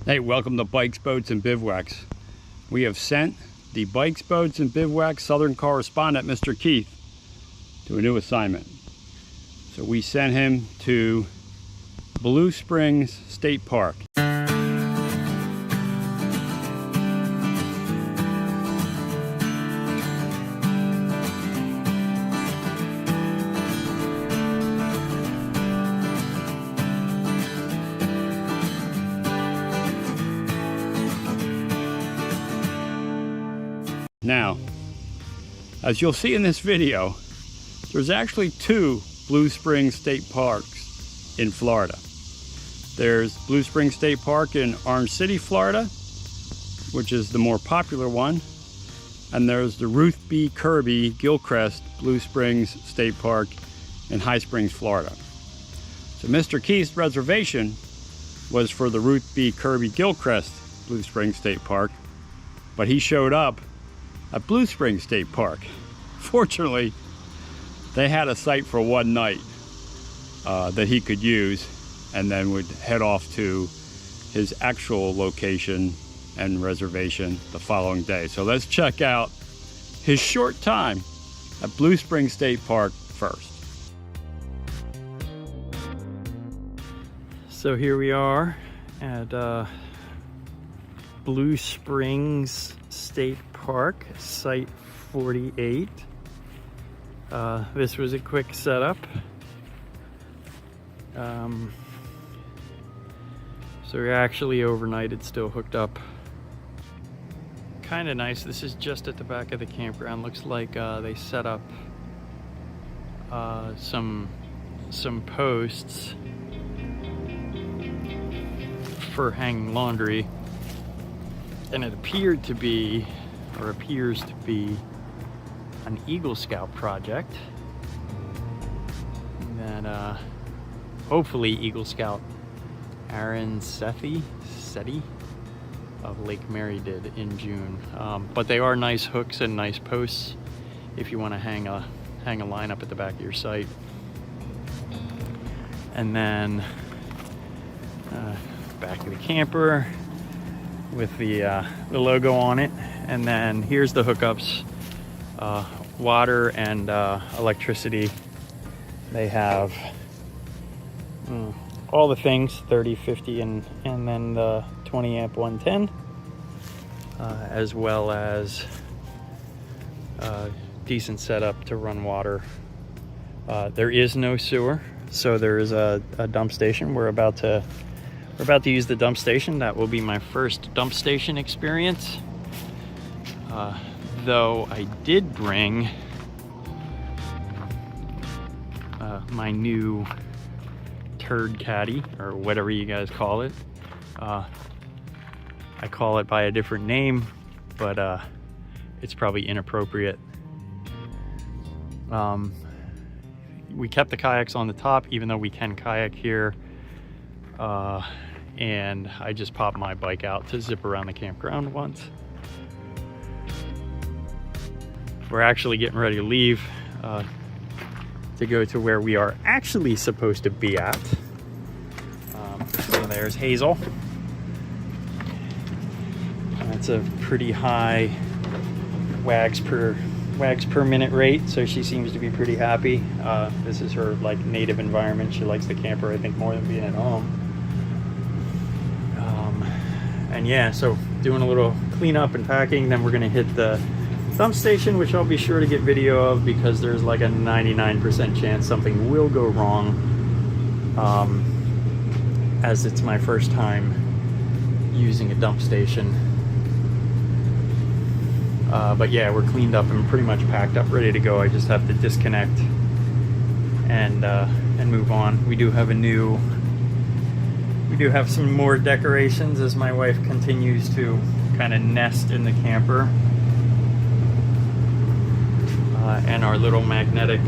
Hey, welcome to Bikes, Boats, and Bivouacs. We have sent the Bikes, Boats, and Bivouacs Southern Correspondent, Mr. Keith, to a new assignment. So we sent him to Blue Springs State Park. Now, as you'll see in this video, there's actually two Blue Springs State Parks in Florida. There's Blue Springs State Park in Orange City, Florida, which is the more popular one. And there's the Ruth B. Kirby Gilchrist Blue Springs State Park in High Springs, Florida. So Mr. Keith's reservation was for the Ruth B. Kirby Gilchrist Blue Springs State Park, but he showed up at Blue Springs State Park. Fortunately, they had a site for one night that he could use, and then would head off to his actual location and reservation the following day. So let's check out his short time at Blue Springs State Park first. So here we are at Blue Springs State Park, Site 48. This was a quick setup. So we're actually overnighted, still hooked up. Kind of nice. This is just at the back of the campground. Looks like they set up some posts for hanging laundry, and it appeared to be, or appears to be, an Eagle Scout project that hopefully Eagle Scout Aaron Sethi of Lake Mary did in June. But they are nice hooks and nice posts if you want to hang a line up at the back of your site. And then back of the camper with the logo on it. And then here's the hookups, water and electricity. They have all the things, 30, 50, and then the 20 amp 110, as well as decent setup to run water. There is no sewer, so there is a dump station. We're about to use the dump station. That will be my first dump station experience. Though I did bring my new turd caddy, or whatever you guys call it. I call it by a different name, but it's probably inappropriate. We kept the kayaks on the top, even though we can kayak here. And I just popped my bike out to zip around the campground once. We're actually getting ready to leave to go to where we are actually supposed to be at. So there's Hazel. That's a pretty high wags per minute rate, so she seems to be pretty happy. This is her like native environment. She likes the camper, I think, more than being at home. And yeah, so doing a little cleanup and packing, then we're gonna hit the dump station, which I'll be sure to get video of because there's like a 99% chance something will go wrong, as it's my first time using a dump station. But yeah, we're cleaned up and pretty much packed up, ready to go. I just have to disconnect and move on. We do have some more decorations as my wife continues to kind of nest in the camper. And our little magnetic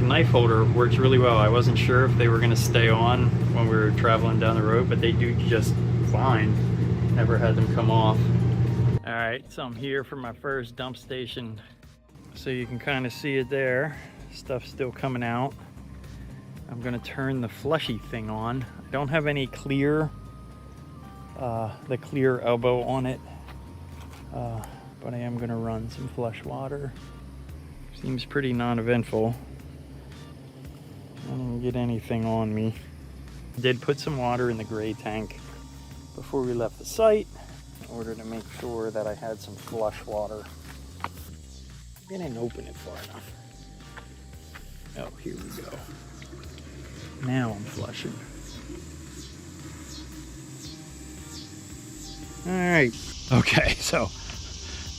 knife holder works really well. I wasn't sure if they were going to stay on when we were traveling down the road, but they do just fine. Never had them come off. All right, so I'm here for my first dump station. So you can kind of see it there. Stuff's still coming out. I'm gonna turn the flushy thing on. I don't have any clear the clear elbow on it, but I am gonna run some flush water. Seems pretty non-eventful. I didn't get anything on me. Did put some water in the gray tank before we left the site in order to make sure that I had some flush water. I didn't open it far enough. Oh, here we go. Now I'm flushing. All right. Okay, so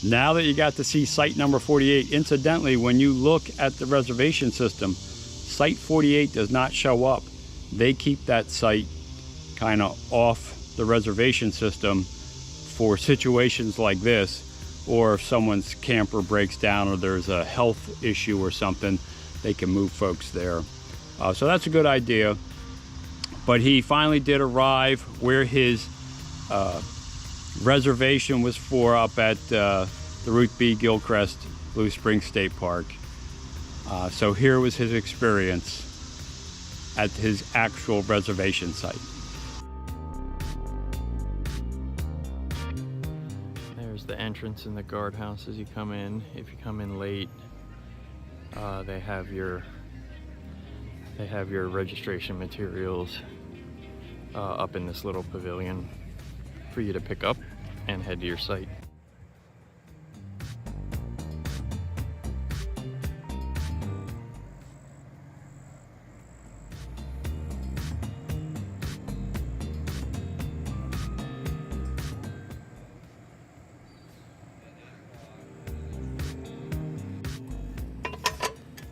now that you got to see site number 48, incidentally, when you look at the reservation system, site 48 does not show up. They keep that site kind of off the reservation system for situations like this, or if someone's camper breaks down or there's a health issue or something, they can move folks there. So that's a good idea. But he finally did arrive where his reservation was for, up at the Ruth B. Gilchrist Blue Springs State Park. So here was his experience at his actual reservation site. There's the entrance and the guardhouse as you come in. If you come in late, they have your registration materials up in this little pavilion for you to pick up and head to your site.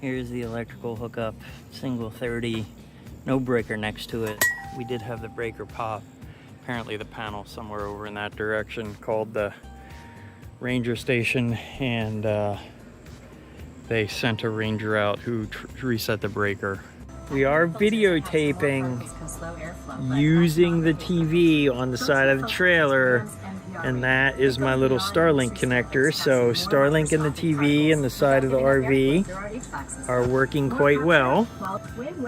Here's the electrical hookup, single 30, no breaker next to it. We did have the breaker pop. Apparently the panel somewhere over in that direction called the ranger station, and they sent a ranger out who reset the breaker. We are videotaping using the TV on the side of the trailer, and that is my little Starlink connector. So Starlink and the TV and the side of the RV are working quite well.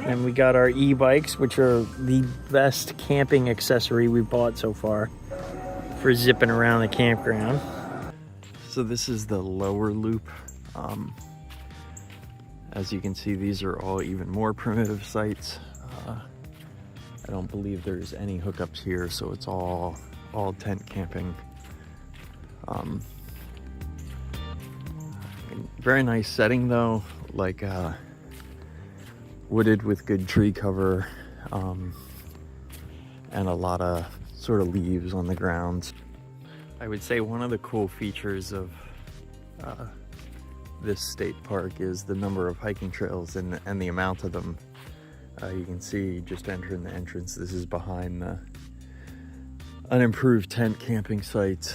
And we got our e-bikes, which are the best camping accessory we bought so far for zipping around the campground. So this is the lower loop. As you can see, these are all even more primitive sites. I don't believe there's any hookups here, so it's all tent camping. Very nice setting though, like wooded with good tree cover, and a lot of sort of leaves on the ground. I would say one of the cool features of this state park is the number of hiking trails and the amount of them. You can see just entering the entrance, this is behind the unimproved tent camping sites.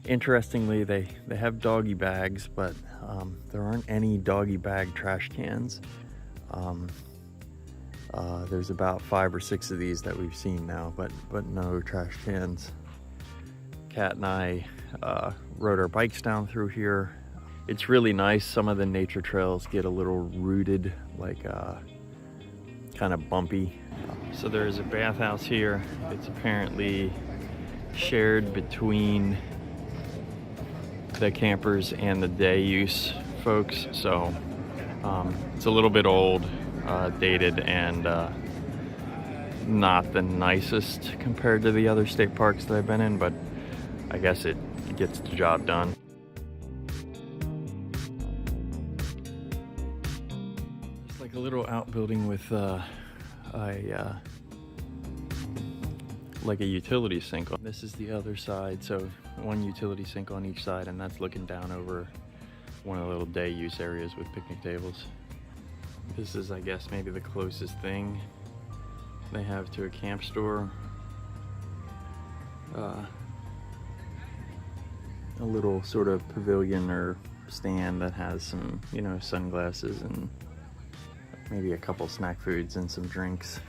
Interestingly, they have doggy bags, but there aren't any doggy bag trash cans. There's about 5 or 6 of these that we've seen now, but no trash cans. Kat and I rode our bikes down through here. It's really nice. Some of the nature trails get a little rooted, like kind of bumpy. So there's a bathhouse here. It's apparently shared between the campers and the day use folks. So it's a little bit old, dated, and not the nicest compared to the other state parks that I've been in, but I guess it gets the job done. It's like a little outbuilding with like a utility sink. This is the other side, so one utility sink on each side, and that's looking down over one of the little day use areas with picnic tables. This is, I guess, maybe the closest thing they have to a camp store. A little sort of pavilion or stand that has some, you know, sunglasses and maybe a couple snack foods and some drinks.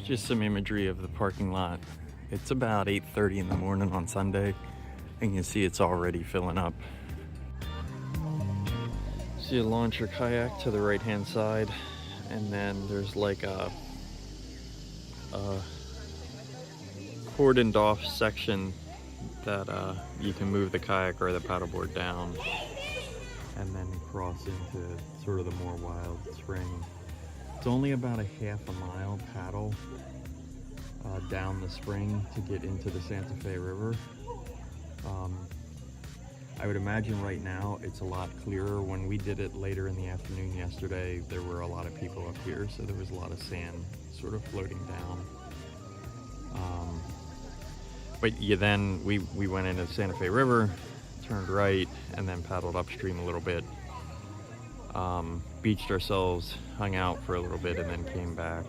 Just some imagery of the parking lot It's about 8:30 in the morning on Sunday, and you can see it's already filling up. So you launch your kayak to the right hand side, and then there's like a cordoned off section that you can move the kayak or the paddleboard down and then cross into sort of the more wild spring. It's only about a half a mile paddle down the spring to get into the Santa Fe River. I would imagine right now it's a lot clearer. When we did it later in the afternoon yesterday, there were a lot of people up here, so there was a lot of sand sort of floating down. But then we went into the Santa Fe River, turned right, and then paddled upstream a little bit. Beached ourselves, hung out for a little bit, and then came back.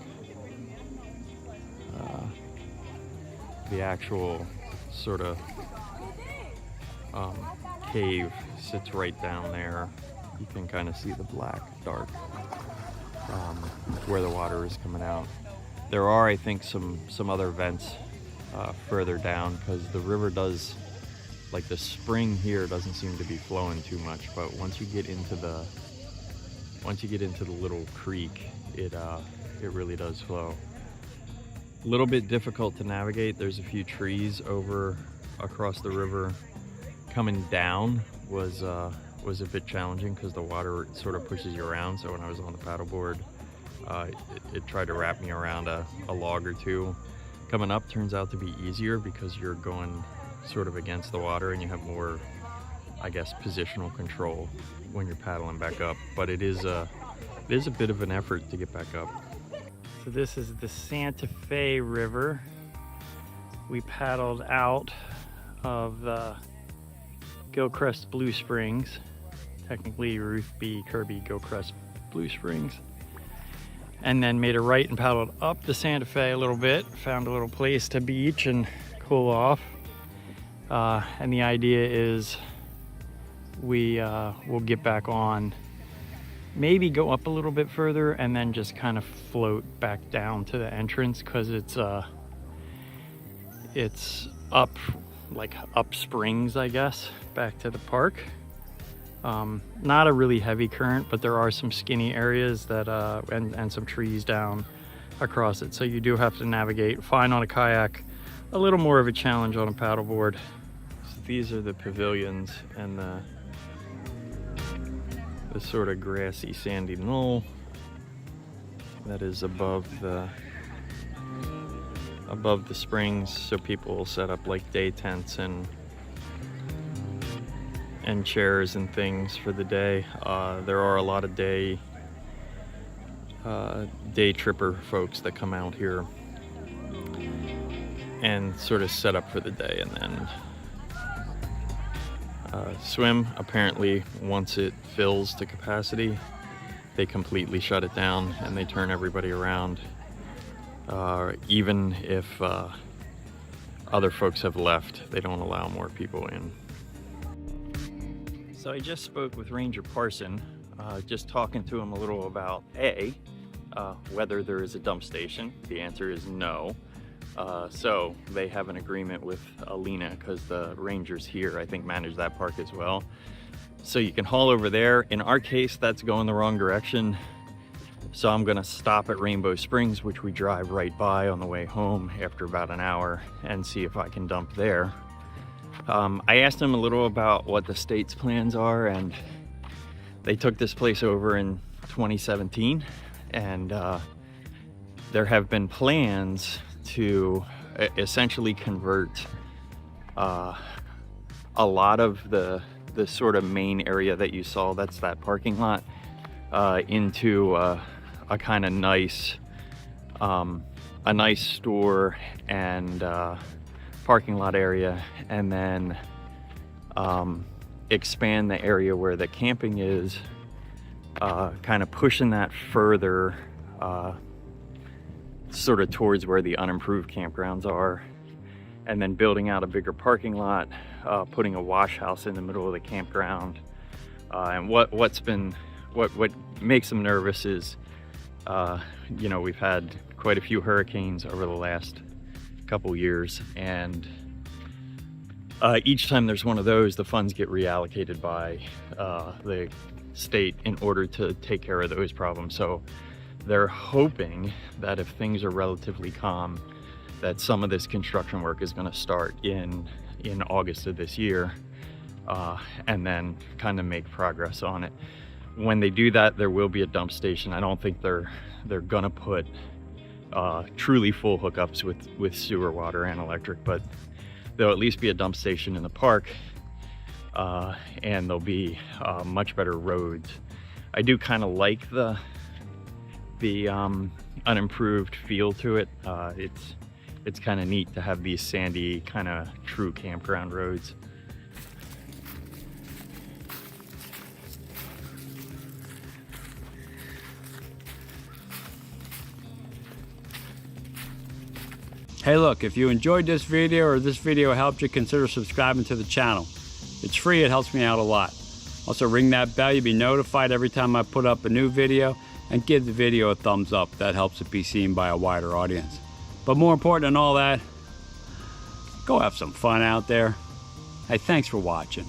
The actual sort of cave sits right down there. You can kind of see the black, dark, where the water is coming out. There are, I think, some other vents further down, because the river does, like the spring here doesn't seem to be flowing too much, but once you get into the little creek, it really does flow. A little bit difficult to navigate. There's a few trees over across the river. Coming down was a bit challenging because the water sort of pushes you around. So when I was on the paddleboard, it tried to wrap me around a log or two. Coming up turns out to be easier because you're going sort of against the water and you have more, I guess, positional control when you're paddling back up. But it is a bit of an effort to get back up. So this is the Santa Fe River. We paddled out of the Gilchrist Blue Springs, technically Ruth B. Kirby Gilchrist Blue Springs, and then made a right and paddled up the Santa Fe a little bit, found a little place to beach and cool off. And the idea is we'll get back on, maybe go up a little bit further and then just kind of float back down to the entrance, because it's up, like up springs, I guess, back to the park. Not a really heavy current, but there are some skinny areas that and some trees down across it, so you do have to navigate. Fine on a kayak, a little more of a challenge on a paddleboard. So these are the pavilions and the sort of grassy sandy knoll that is above the springs, so people will set up like day tents and chairs and things for the day. There are a lot of day tripper folks that come out here and sort of set up for the day and then swim. Apparently, once it fills to capacity, they completely shut it down and they turn everybody around. Even if other folks have left, they don't allow more people in. So I just spoke with Ranger Parson, just talking to him a little about whether there is a dump station. The answer is no. So they have an agreement with Alina, because the rangers here, I think, manage that park as well. So you can haul over there. In our case, that's going the wrong direction. So I'm gonna stop at Rainbow Springs, which we drive right by on the way home after about an hour, and see if I can dump there. I asked them a little about what the state's plans are, and they took this place over in 2017, and there have been plans to essentially convert a lot of the sort of main area that you saw, that's that parking lot, into a kind of nice store and parking lot area, and then expand the area where the camping is, kind of pushing that further sort of towards where the unimproved campgrounds are, and then building out a bigger parking lot, putting a wash house in the middle of the campground. And what makes them nervous is, you know, we've had quite a few hurricanes over the last couple years, and each time there's one of those, the funds get reallocated by the state in order to take care of those problems. So they're hoping that if things are relatively calm, that some of this construction work is going to start in August of this year, and then kind of make progress on it. When they do that, there will be a dump station. I don't think they're gonna put truly full hookups with sewer, water, and electric, but there'll at least be a dump station in the park, and there'll be much better roads. I do kind of like the unimproved feel to it. It's kind of neat to have these sandy, kind of true campground roads. Hey look, if you enjoyed this video or this video helped you, consider subscribing to the channel. It's free, it helps me out a lot. Also ring that bell, you'll be notified every time I put up a new video, and give the video a thumbs up. That helps it be seen by a wider audience. But more important than all that, go have some fun out there. Hey, thanks for watching.